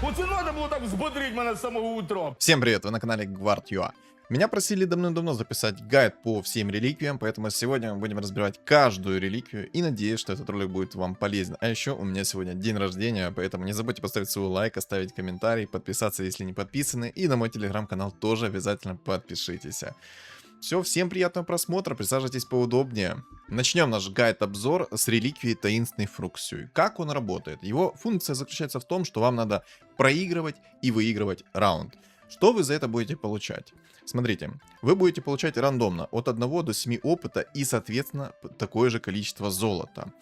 Оце надо було так взбодрить мене з самого утра. Всем привет, вы на канале Guard.ua. Меня просили давным-давно записать гайд по всем реликвиям, поэтому сегодня мы будем разбирать каждую реликвию и надеюсь, что этот ролик будет вам полезен. А еще у меня сегодня день рождения, поэтому не забудьте поставить свой лайк, оставить комментарий, подписаться, если не подписаны, и на мой телеграм-канал тоже обязательно подпишитесь. Все, всем приятного просмотра, присаживайтесь поудобнее. Начнем наш гайд-обзор с реликвии Таинственный Фруксюй. Как он работает? Его функция заключается в том, что вам надо проигрывать и выигрывать раунд. Что вы за это будете получать? Смотрите, вы будете получать рандомно от 1 до 7 опыта и, соответственно, такое же количество золота.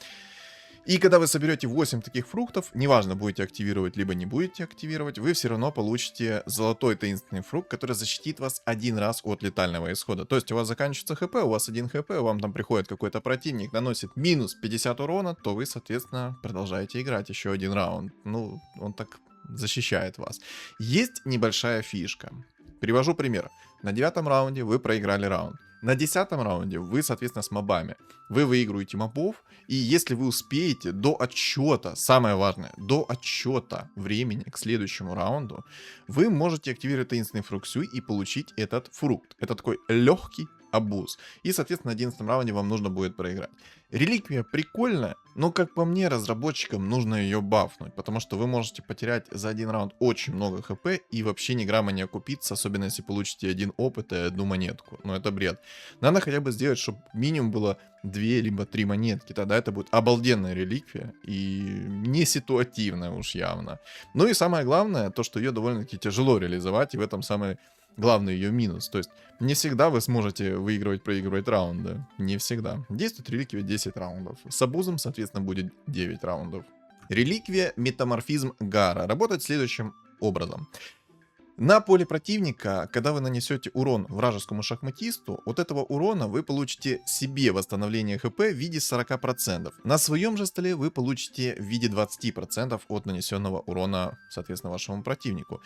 И когда вы соберете 8 таких фруктов, неважно, будете активировать, либо не будете активировать, вы все равно получите золотой таинственный фрукт, который защитит вас один раз от летального исхода. То есть у вас заканчивается хп, у вас 1 хп, вам там приходит какой-то противник, наносит минус 50 урона, то вы, соответственно, продолжаете играть еще один раунд. Ну, он так защищает вас. Есть небольшая фишка. Привожу пример. На 9-м раунде вы проиграли раунд. На 10-м раунде вы, соответственно, с мобами. Вы выигрываете мобов, и если вы успеете до отсчета, самое важное, до отсчета времени к следующему раунду, вы можете активировать таинственный фруксюй и получить этот фрукт. Это такой легкий абуз. И, соответственно, на 11-м раунде вам нужно будет проиграть. Реликвия прикольная, но, как по мне, разработчикам нужно ее бафнуть, потому что вы можете потерять за один раунд очень много хп и вообще ни грамма не окупиться, особенно если получите 1 опыт и 1 монетку. Ну, это бред. Надо хотя бы сделать, чтобы минимум было 2 либо 3 монетки, тогда это будет обалденная реликвия и не ситуативная уж явно. Ну и самое главное, то, что ее довольно-таки тяжело реализовать, и в этом самый главный ее минус. То есть не всегда вы сможете выигрывать, проигрывать раунды. Не всегда. Действует реликвия 10 раундов. С абузом, соответственно, будет 9 раундов. Реликвия Метаморфизм Гара работает следующим образом. На поле противника, когда вы нанесете урон вражескому шахматисту, от этого урона вы получите себе восстановление хп в виде 40%. На своем же столе вы получите в виде 20% от нанесенного урона, соответственно, вашему противнику.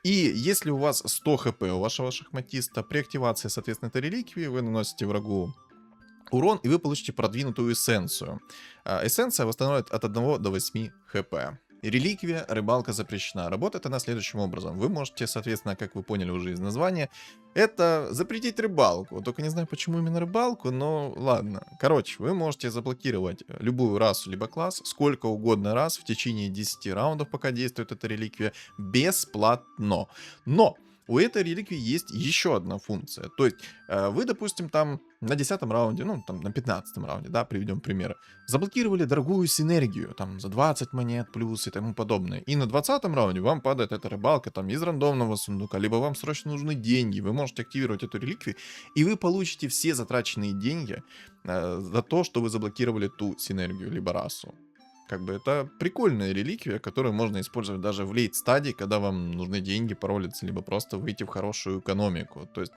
И если у вас 100 хп у вашего шахматиста, при активации, соответственно, этой реликвии вы наносите врагу урон, и вы получите продвинутую эссенцию. Эссенция восстанавливает от 1 до 8 хп. Реликвия «Рыбалка запрещена». Работает она следующим образом. Вы можете, соответственно, как вы поняли уже из названия, это запретить рыбалку. Только не знаю, почему именно рыбалку, но ладно. Короче, вы можете заблокировать любую расу либо класс сколько угодно раз в течение 10 раундов, пока действует эта реликвия, бесплатно. Но у этой реликвии есть еще одна функция. То есть вы, допустим, там на 10-м раунде, ну там на 15-м раунде, да, приведем примеры, заблокировали дорогую синергию, там за 20 монет плюс и тому подобное. И на 20-м раунде вам падает эта рыбалка там из рандомного сундука, либо вам срочно нужны деньги, вы можете активировать эту реликвию, и вы получите все затраченные деньги за то, что вы заблокировали ту синергию, либо расу. Как бы это прикольная реликвия, которую можно использовать даже в лейт-стадии, когда вам нужны деньги, паролиться, либо просто выйти в хорошую экономику. То есть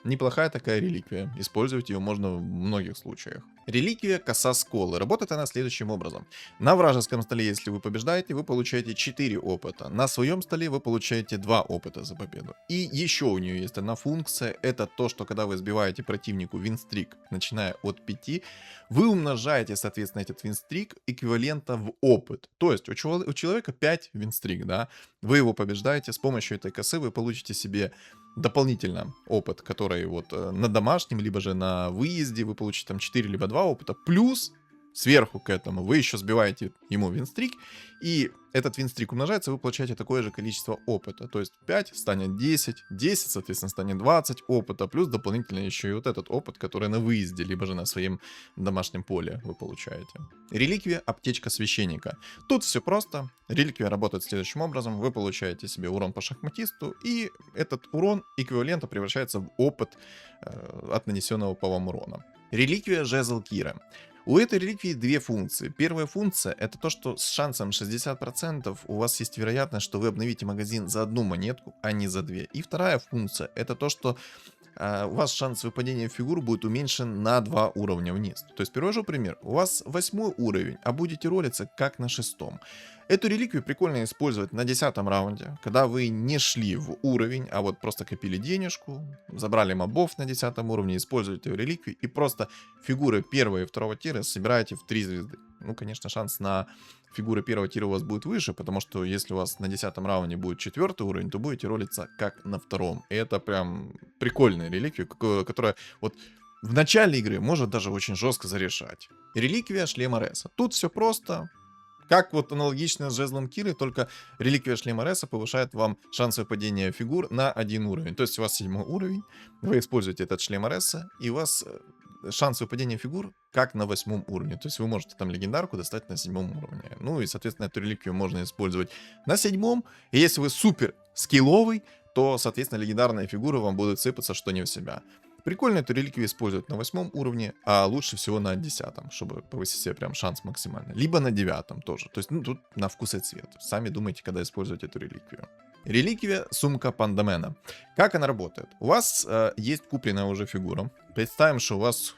неплохая такая реликвия. Использовать ее можно в многих случаях. Реликвия Коса Сколы. Работает она следующим образом. На вражеском столе, если вы побеждаете, вы получаете 4 опыта. На своем столе вы получаете 2 опыта за победу. И еще у нее есть одна функция. Это то, что когда вы сбиваете противнику винстрик, начиная от 5, вы умножаете, соответственно, этот винстрик эквивалента в опыт. То есть у человека 5 винстрик, да. Вы его побеждаете. С помощью этой косы вы получите себе дополнительно опыт, который вот на домашнем, либо же на выезде вы получите там 4 либо 2 опыта, плюс сверху к этому вы еще сбиваете ему винстрик, и этот винстрик умножается, вы получаете такое же количество опыта. То есть 5 станет 10, 10, соответственно, станет 20 опыта, плюс дополнительно еще и вот этот опыт, который на выезде, либо же на своем домашнем поле вы получаете. Реликвия Аптечка Священника. Тут все просто. Реликвия работает следующим образом. Вы получаете себе урон по шахматисту, и этот урон эквивалента превращается в опыт от нанесенного по вам урона. Реликвия Жезл Кира. У этой реликвии 2 функции. Первая функция — это то, что с шансом 60% у вас есть вероятность, что вы обновите магазин за 1 монетку, а не за 2. И вторая функция — это то, что у вас шанс выпадения фигур будет уменьшен на 2 уровня вниз. То есть, привожу пример. У вас 8 уровень, а будете ролиться как на 6. Эту реликвию прикольно использовать на 10 раунде, когда вы не шли в уровень, а вот просто копили денежку, забрали мобов на 10 уровне, используете эту реликвию и просто фигуры 1 и 2 тира собираете в 3 звезды. Ну, конечно, шанс на фигуры 1 тира у вас будет выше, потому что если у вас на 10 раунде будет 4 уровень, то будете ролиться как на 2. И это прям прикольная реликвия, которая вот в начале игры может даже очень жестко зарешать. Реликвия шлема Реса. Тут все просто. Как вот аналогично с жезлом Киры, только реликвия шлема Реса повышает вам шанс выпадения фигур на 1 уровень. То есть у вас 7 уровень, вы используете этот шлем Реса, и у вас шанс выпадения фигур как на 8 уровне. То есть вы можете там легендарку достать на 7 уровне. Ну и, соответственно, эту реликвию можно использовать на 7. И если вы супер скилловый, то, соответственно, легендарные фигуры вам будут сыпаться что не в себя. Прикольно эту реликвию использовать на 8 уровне, а лучше всего на 10, чтобы повысить себе прям шанс максимально. Либо на 9 тоже. То есть, ну, тут на вкус и цвет. Сами думайте, когда использовать эту реликвию. Реликвия сумка Пандамена. Как она работает? У вас есть купленная уже фигура. Представим, что у вас...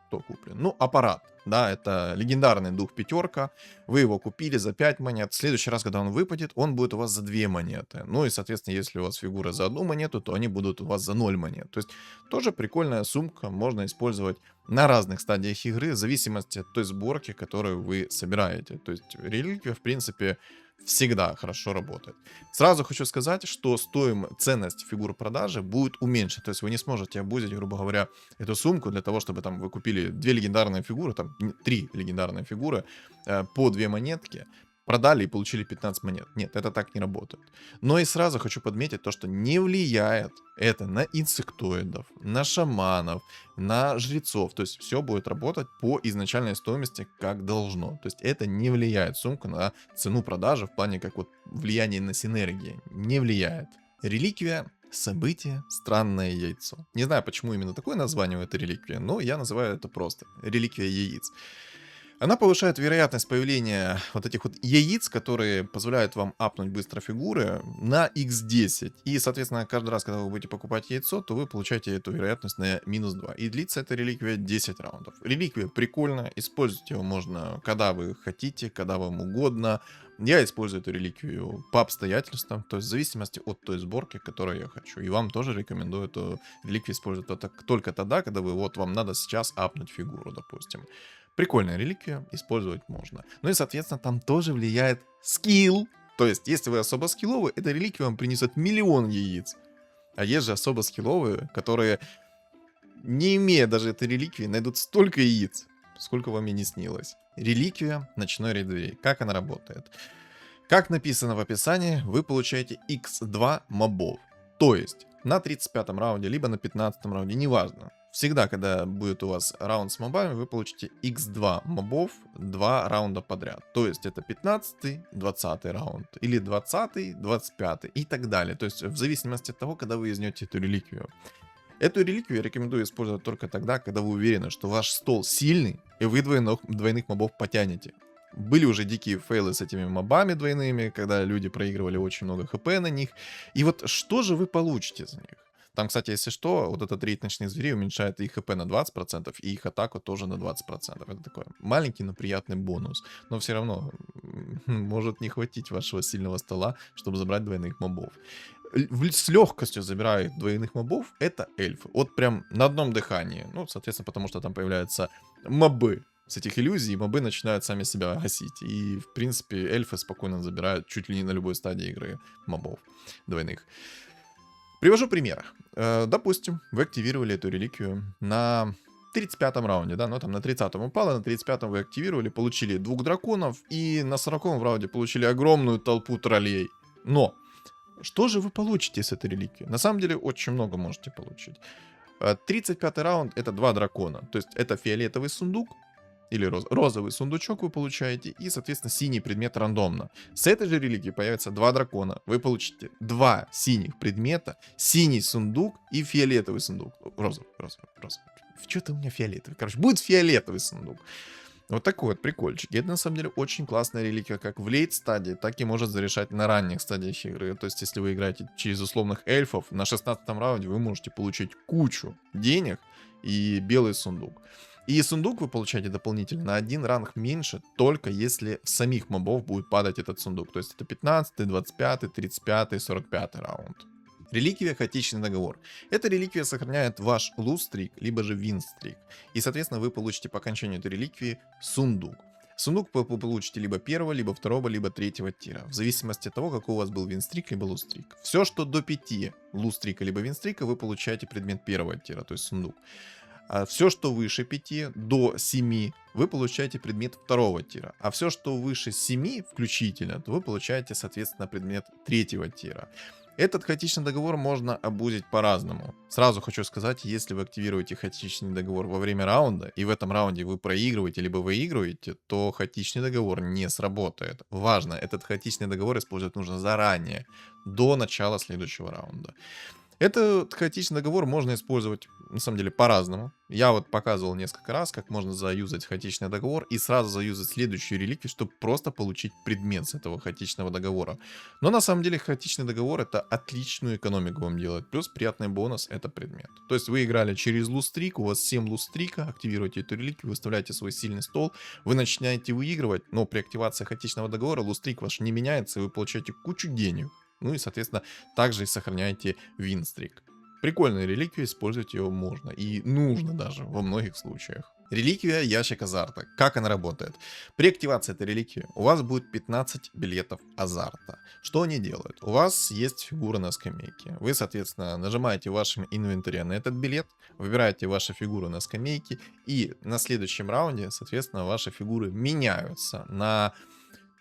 Кто куплен? Ну, аппарат. Да, это легендарный дух 5. Вы его купили за 5 монет. В следующий раз, когда он выпадет, он будет у вас за 2 монеты. Ну и, соответственно, если у вас фигура за 1 монету, то они будут у вас за 0 монет. То есть, тоже прикольная сумка. Можно использовать на разных стадиях игры, в зависимости от той сборки, которую вы собираете. То есть, реликвия, в принципе, всегда хорошо работает. Сразу хочу сказать, что ценность фигур продажи будет уменьшена. То есть вы не сможете обузить, грубо говоря, эту сумку для того, чтобы там вы купили 2 легендарные фигуры, там 3 легендарные фигуры по 2 монетки, продали и получили 15 монет. Нет, это так не работает. Но и сразу хочу подметить то, что не влияет это на инсектоидов, на шаманов, на жрецов. То есть все будет работать по изначальной стоимости, как должно. То есть это не влияет, сумка, на цену продажи в плане как вот влияние на синергии. Не влияет. Реликвия. Событие «Странное яйцо». Не знаю, почему именно такое название у этой реликвии, но я называю это просто реликвия яиц. Она повышает вероятность появления вот этих вот яиц, которые позволяют вам апнуть быстро фигуры на x10. И, соответственно, каждый раз, когда вы будете покупать яйцо, то вы получаете эту вероятность на -2. И длится эта реликвия 10 раундов. Реликвия прикольная, использовать ее можно когда вы хотите, когда вам угодно. Я использую эту реликвию по обстоятельствам, то есть в зависимости от той сборки, которую я хочу. И вам тоже рекомендую эту реликвию использовать только тогда, когда вам надо сейчас апнуть фигуру, допустим. Прикольная реликвия, использовать можно. Ну и, соответственно, там тоже влияет скилл. То есть, если вы особо скилловый, эта реликвия вам принесет 1 000 000 яиц. А есть же особо скилловые, которые, не имея даже этой реликвии, найдут столько яиц, сколько вам и не снилось. Реликвия ночной рейдверей. Как она работает? Как написано в описании, вы получаете x2 мобов. То есть, на 35 раунде, либо на 15 раунде, неважно. Всегда, когда будет у вас раунд с мобами, вы получите x2 мобов 2 раунда подряд. То есть это 15-й, 20-й раунд, или 20-й, 25-й и так далее. То есть в зависимости от того, когда вы изнете эту реликвию. Эту реликвию я рекомендую использовать только тогда, когда вы уверены, что ваш стол сильный, и вы двойных мобов потянете. Были уже дикие фейлы с этими мобами двойными, когда люди проигрывали очень много хп на них. И вот что же вы получите за них? Там, кстати, если что, вот этот рейд ночных зверей уменьшает их хп на 20%, и их атаку тоже на 20%. Это такой маленький, но приятный бонус. Но все равно может не хватить вашего сильного стола, чтобы забрать двойных мобов. С легкостью забирают двойных мобов это эльфы. Вот прям на одном дыхании. Ну, соответственно, потому что там появляются мобы. С этих иллюзий мобы начинают сами себя гасить. И, в принципе, эльфы спокойно забирают чуть ли не на любой стадии игры мобов двойных. Привожу пример. Допустим, вы активировали эту реликвию на 35-м раунде, да, ну там на 30-м упало, на 35-м вы активировали, получили 2 драконов, и на 40-м раунде получили огромную толпу троллей. Но, что же вы получите с этой реликвией? На самом деле, очень много можете получить. 35-й раунд — это 2 дракона, то есть это фиолетовый сундук, или розовый сундучок вы получаете, и, соответственно, синий предмет рандомно. С этой же религии появятся 2 дракона. Вы получите 2 синих предмета, синий сундук и фиолетовый сундук. Розовый. Что-то у меня фиолетовый. Короче, будет фиолетовый сундук. Вот такой вот прикольчик. И это, на самом деле, очень классная реликвия, как в лейт-стадии, так и может зарешать на ранних стадиях игры. То есть, если вы играете через условных эльфов, на 16-м раунде вы можете получить кучу денег и белый сундук. И сундук вы получаете дополнительно на один ранг меньше, только если в самих мобов будет падать этот сундук. То есть это 15, 25, 35, 45 раунд. Реликвия «Хаотичный договор». Эта реликвия сохраняет ваш луз-стрик, либо же вин-стрик. И, соответственно, вы получите по окончанию этой реликвии сундук. Сундук вы получите либо первого, либо второго, либо третьего тира. В зависимости от того, какой у вас был вин-стрик, либо луз-стрик. Все, что до 5 луз-стрика, либо вин-стрика, вы получаете предмет первого тира, то есть сундук. А все, что выше 5, до 7, вы получаете предмет второго тира. А все, что выше 7 включительно, то вы получаете, соответственно, предмет третьего тира. Этот хаотичный договор можно обузить по-разному. Сразу хочу сказать, если вы активируете хаотичный договор во время раунда, и в этом раунде вы проигрываете либо выигрываете, то хаотичный договор не сработает. Важно, этот хаотичный договор использовать нужно заранее, до начала следующего раунда. Этот хаотичный договор можно использовать, на самом деле, по-разному. Я вот показывал несколько раз, как можно заюзать хаотичный договор и сразу заюзать следующую реликвию, чтобы просто получить предмет с этого хаотичного договора. Но на самом деле хаотичный договор это отличную экономику вам делает. Плюс приятный бонус это предмет. То есть вы играли через лустрик, у вас 7 лустрика, активируете эту реликвию, выставляете свой сильный стол, вы начинаете выигрывать, но при активации хаотичного договора лустрик ваш не меняется, и вы получаете кучу денег. Ну и, соответственно, также и сохраняете винстрик. Прикольная реликвия, использовать ее можно и нужно даже во многих случаях. Реликвия ящик азарта. Как она работает? При активации этой реликвии у вас будет 15 билетов азарта. Что они делают? У вас есть фигура на скамейке. Вы, соответственно, нажимаете в вашем инвентаре на этот билет, выбираете ваши фигуры на скамейке, и на следующем раунде, соответственно, ваши фигуры меняются на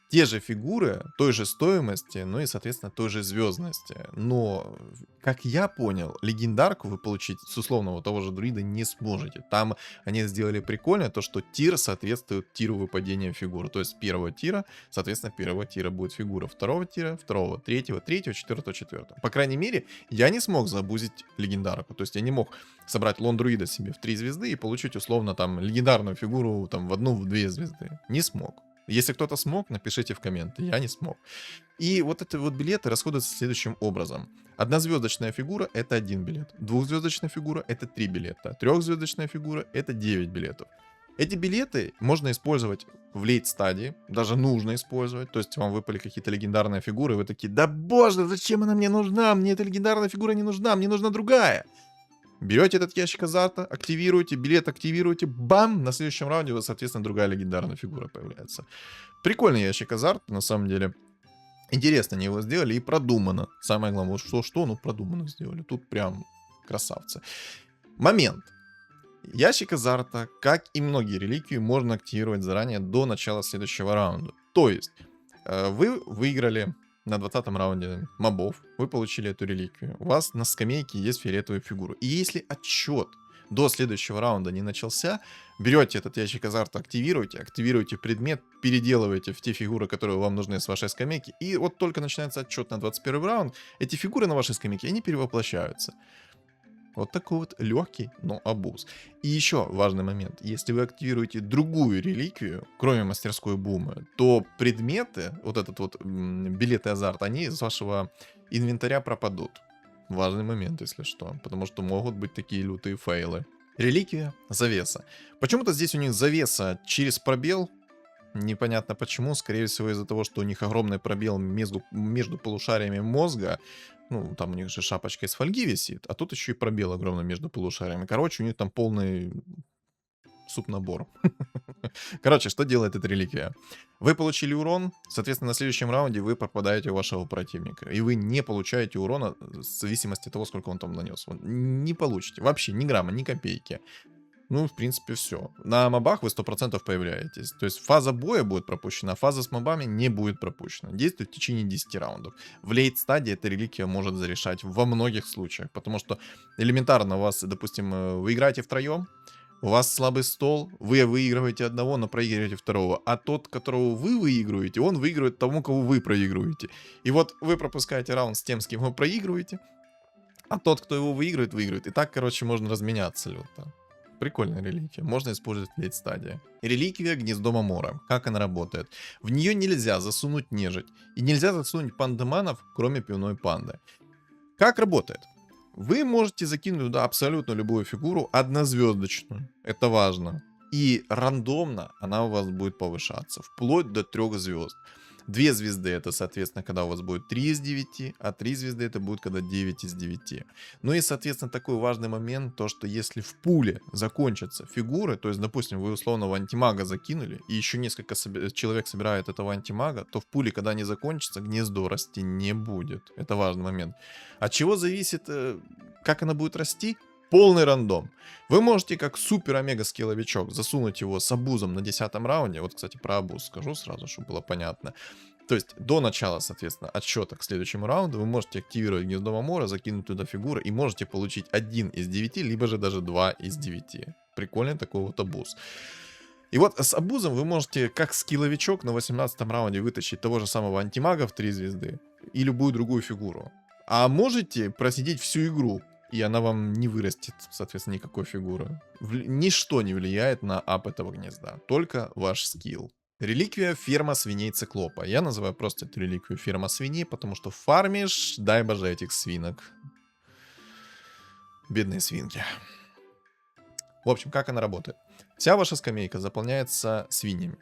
те же фигуры, той же стоимости, ну и, соответственно, той же звездности. Но, как я понял, легендарку вы получить с условного того же друида не сможете. Там они сделали прикольно то, что тир соответствует тиру выпадения фигур. То есть первого тира, соответственно, первого тира будет фигура, второго тира, второго, третьего, четвертого, четвертого. По крайней мере, я не смог забузить легендарку. То есть я не мог собрать лон друида себе в 3 звезды и получить условно там легендарную фигуру там в 1-2 звезды. Не смог. Если кто-то смог, напишите в комменты. Я не смог. И вот эти вот билеты расходуются следующим образом. Однозвездочная фигура — это 1 билет. Двухзвездочная фигура — это 3 билета. Трехзвездочная фигура — это 9 билетов. Эти билеты можно использовать в лейт-стадии. Даже нужно использовать. То есть вам выпали какие-то легендарные фигуры, и вы такие: да боже, зачем она мне нужна? Мне эта легендарная фигура не нужна, мне нужна другая. Берете этот ящик азарта, активируете, билет активируете, бам, на следующем раунде у вас, соответственно, другая легендарная фигура появляется. Прикольный ящик азарта, на самом деле. Интересно они его сделали и продумано. Самое главное, вот что, ну продумано сделали. Тут прям красавцы. Момент. Ящик азарта, как и многие реликвии, можно активировать заранее до начала следующего раунда. То есть, вы выиграли на 20-м раунде мобов, вы получили эту реликвию. У вас на скамейке есть фиолетовая фигура. И если отчет до следующего раунда не начался, берете этот ящик азарта, активируете предмет, переделываете в те фигуры, которые вам нужны с вашей скамейки, и вот только начинается отчет на 21 раунд, эти фигуры на вашей скамейке, они перевоплощаются. Вот такой вот легкий, но абуз. И еще важный момент. Если вы активируете другую реликвию, кроме мастерской бумы, то предметы, вот этот вот билеты азарта, они из вашего инвентаря пропадут. Важный момент, если что. Потому что могут быть такие лютые фейлы. Реликвия завеса. Почему-то здесь у них завеса через пробел. Непонятно почему. Скорее всего из-за того, что у них огромный пробел между полушариями мозга. Ну, там у них же шапочка из фольги висит, а тут еще и пробел огромный между полушариями. Короче, у них там полный суп-набор. Короче, что делает эта реликвия? Вы получили урон, соответственно, на следующем раунде вы попадаете у вашего противника. И вы не получаете урона в зависимости от того, сколько он там нанес. Не получите. Вообще ни грамма, ни копейки. Ну, в принципе, все. На мобах вы 100% появляетесь. То есть фаза боя будет пропущена, а фаза с мобами не будет пропущена. Действует в течение 10 раундов. В лейт-стадии эта реликвия может зарешать во многих случаях. Потому что элементарно у вас, допустим, вы играете втроем, у вас слабый стол, вы выигрываете одного, но проигрываете второго. А тот, которого вы выигрываете, он выигрывает тому, кого вы проигрываете. И вот вы пропускаете раунд с тем, с кем вы проигрываете, а тот, кто его выигрывает, выигрывает. И так, короче, можно разменяться люто. Прикольная реликвия, можно использовать в лейт-стадии. Реликвия Гнездо Мамора. Как она работает? В нее нельзя засунуть нежить. И нельзя засунуть пандеманов, кроме пивной панды. Как работает? Вы можете закинуть туда абсолютно любую фигуру однозвездочную. Это важно. И рандомно она у вас будет повышаться, вплоть до 3 звезд. 2 звезды это, соответственно, когда у вас будет 3 из 9, а 3 звезды это будет, когда 9 из 9. Ну и, соответственно, такой важный момент, то что если в пуле закончатся фигуры, то есть, допустим, вы условного антимага закинули, и еще несколько человек собирает этого антимага, то в пуле, когда они закончатся, гнездо расти не будет. Это важный момент. От чего зависит, как она будет расти? Полный рандом. Вы можете как супер-омега-скилловичок засунуть его с абузом на 10 раунде. Вот, кстати, про абуз скажу сразу, чтобы было понятно. То есть до начала, соответственно, отсчета к следующему раунду вы можете активировать гнездо Мамора, закинуть туда фигуры и можете получить 1 из 9, либо же даже 2 из 9. Прикольный такой вот абуз. И вот с абузом вы можете как скилловичок на 18 раунде вытащить того же самого антимага в 3 звезды и любую другую фигуру. А можете просидеть всю игру, и она вам не вырастет, соответственно, никакой фигуры. Ничто не влияет на ап этого гнезда, только ваш скилл. Реликвия ферма свиней циклопа. Я называю просто эту реликвию ферма свиней, потому что фармишь, дай боже, этих свинок. Бедные свинки. В общем, как она работает? Вся ваша скамейка заполняется свиньями.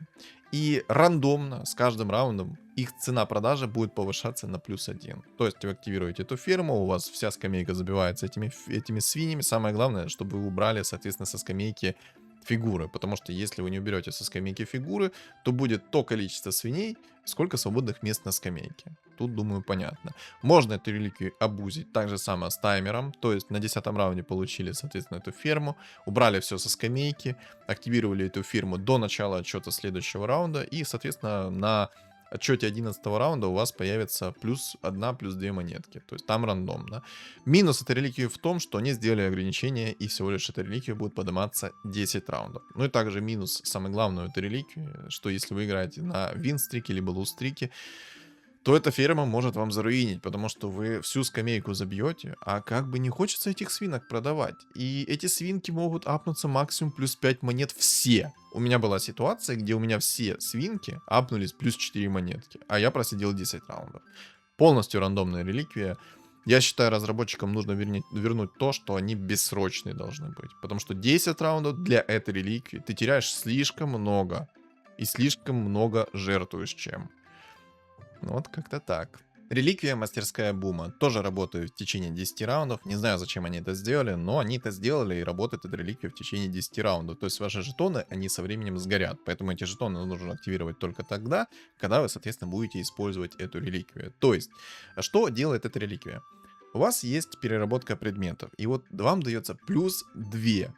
И рандомно с каждым раундом их цена продажи будет повышаться на +1. То есть вы активируете эту ферму, у вас вся скамейка забивается этими свиньями. Самое главное, чтобы вы убрали, соответственно, со скамейки фигуры. Потому что если вы не уберете со скамейки фигуры, то будет то количество свиней, сколько свободных мест на скамейке. Тут, думаю, понятно. Можно эту реликвию абузить так же самое с таймером. То есть на 10 раунде получили, соответственно, эту ферму. Убрали все со скамейки. Активировали эту ферму до начала отчета следующего раунда. И, соответственно, на отчете 11 раунда у вас появится +1, +2 монетки. То есть там рандомно. Минус этой реликвии в том, что они сделали ограничение. И всего лишь эта реликвия будет подниматься 10 раундов. Ну и также минус, самый главный этой реликвии, что если вы играете на вин-стрике либо луз-стрике, то эта ферма может вам заруинить, потому что вы всю скамейку забьете, а как бы не хочется этих свинок продавать. И эти свинки могут апнуться максимум +5 монет все. У меня была ситуация, где у меня все свинки апнулись +4 монетки, а я просидел 10 раундов. Полностью рандомная реликвия. Я считаю, разработчикам нужно вернуть то, что они бессрочные должны быть. Потому что 10 раундов для этой реликвии ты теряешь слишком много. И слишком много жертвуешь чем. Вот как-то так. Реликвия Мастерская Бума тоже работает в течение 10 раундов. Не знаю, зачем они это сделали, но они это сделали, и работает эта реликвия в течение 10 раундов. То есть ваши жетоны, они со временем сгорят. Поэтому эти жетоны нужно активировать только тогда, когда вы, соответственно, будете использовать эту реликвию. То есть, что делает эта реликвия? У вас есть переработка предметов, и вот вам дается +2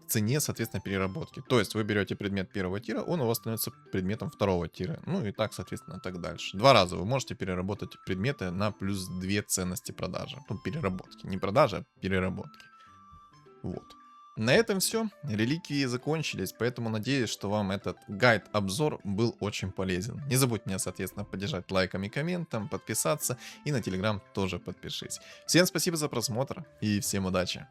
цене, соответственно, переработки. То есть вы берете предмет первого тира, он у вас становится предметом второго тира. Ну и так, соответственно, так дальше. 2 раза вы можете переработать предметы на +2 ценности продажи. Ну, переработки. Не продажи, а переработки. Вот. На этом все. Реликвии закончились, поэтому надеюсь, что вам этот гайд-обзор был очень полезен. Не забудь меня, соответственно, поддержать лайком и комментом, подписаться и на телеграм тоже подпишись. Всем спасибо за просмотр и всем удачи!